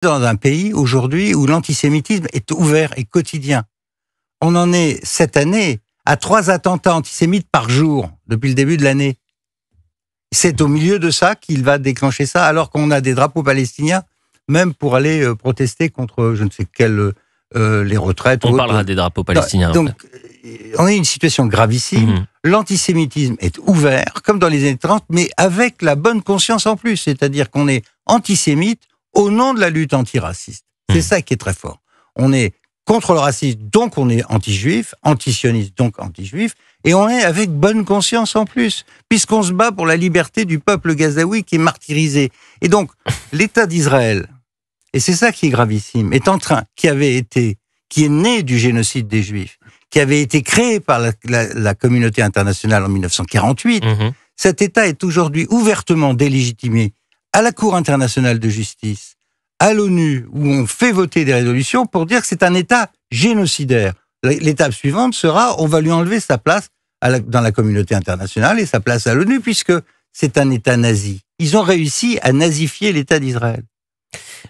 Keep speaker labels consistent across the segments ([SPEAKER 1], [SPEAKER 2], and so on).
[SPEAKER 1] dans un pays aujourd'hui où l'antisémitisme est ouvert et quotidien. On en est cette année à 3 attentats antisémites par jour depuis le début de l'année. C'est au milieu de ça qu'il va déclencher ça, alors qu'on a des drapeaux palestiniens, même pour aller protester contre je ne sais quel les retraites.
[SPEAKER 2] On parlera des drapeaux palestiniens.
[SPEAKER 1] Donc, on est une situation gravissime. L'antisémitisme est ouvert, comme dans les années 30, mais avec la bonne conscience en plus. C'est-à-dire qu'on est antisémite au nom de la lutte antiraciste. C'est ça qui est très fort. On est contre le racisme, donc on est anti-juif, antisioniste, donc anti-juif, et on est avec bonne conscience en plus, puisqu'on se bat pour la liberté du peuple gazaoui qui est martyrisé. Et donc, l'État d'Israël, et c'est ça qui est gravissime, qui est né du génocide des Juifs, qui avait été créé par la communauté internationale en 1948, cet État est aujourd'hui ouvertement délégitimé à la Cour internationale de justice, à l'ONU, où on fait voter des résolutions pour dire que c'est un État génocidaire. L'étape suivante sera, on va lui enlever sa place dans la communauté internationale et sa place à l'ONU, puisque c'est un État nazi. Ils ont réussi à nazifier l'État d'Israël.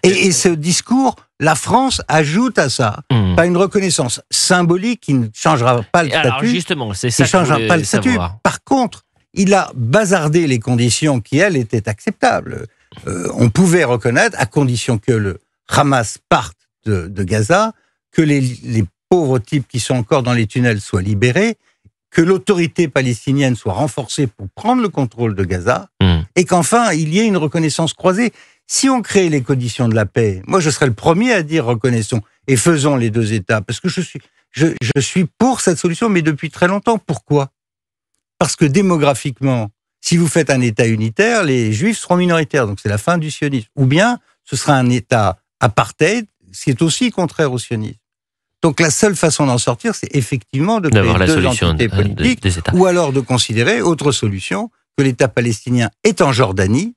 [SPEAKER 1] Et ce discours, la France ajoute à ça, pas une reconnaissance symbolique qui ne changera pas le statut.
[SPEAKER 2] Alors justement, c'est ça que je voulais savoir.
[SPEAKER 1] Par contre, il a bazardé les conditions qui, elles, étaient acceptables. On pouvait reconnaître, à condition que le Hamas parte de Gaza, que les pauvres types qui sont encore dans les tunnels soient libérés, que l'autorité palestinienne soit renforcée pour prendre le contrôle de Gaza, et qu'enfin, il y ait une reconnaissance croisée. Si on crée les conditions de la paix, moi je serais le premier à dire reconnaissons et faisons les 2 États, parce que je suis pour cette solution, mais depuis très longtemps. Pourquoi ? Parce que démographiquement, si vous faites un État unitaire, les Juifs seront minoritaires, donc c'est la fin du sionisme. Ou bien, ce sera un État apartheid, ce qui est aussi contraire au sionisme. Donc la seule façon d'en sortir, c'est effectivement de créer 2 entités politiques, ou alors de considérer autre solution, que l'État palestinien est en Jordanie,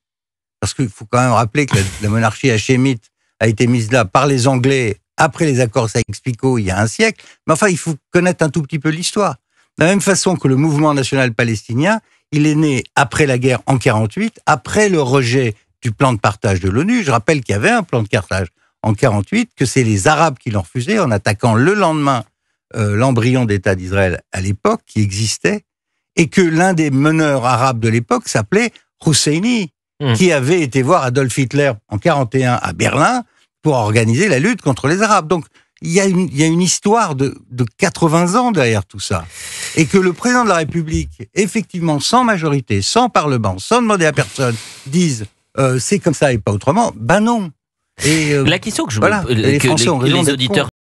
[SPEAKER 1] parce qu'il faut quand même rappeler que la monarchie hachémite a été mise là par les Anglais après les accords Sykes-Picot il y a un siècle. Mais enfin, il faut connaître un tout petit peu l'histoire. De la même façon que le mouvement national palestinien, il est né après la guerre en 48, après le rejet du plan de partage de l'ONU. Je rappelle qu'il y avait un plan de partage en 48, que c'est les Arabes qui l'ont refusé en attaquant le lendemain l'embryon d'État d'Israël à l'époque, qui existait, et que l'un des meneurs arabes de l'époque s'appelait Husseini, qui avait été voir Adolf Hitler en 41 à Berlin pour organiser la lutte contre les Arabes. Donc, il y a une histoire de 80 ans derrière tout ça. Et que le président de la République, effectivement, sans majorité, sans parlement, sans demander à personne, dise c'est comme ça et pas autrement, ben non. Et
[SPEAKER 2] la question que
[SPEAKER 1] les Français ont raison
[SPEAKER 2] les
[SPEAKER 1] d'être
[SPEAKER 2] auditeurs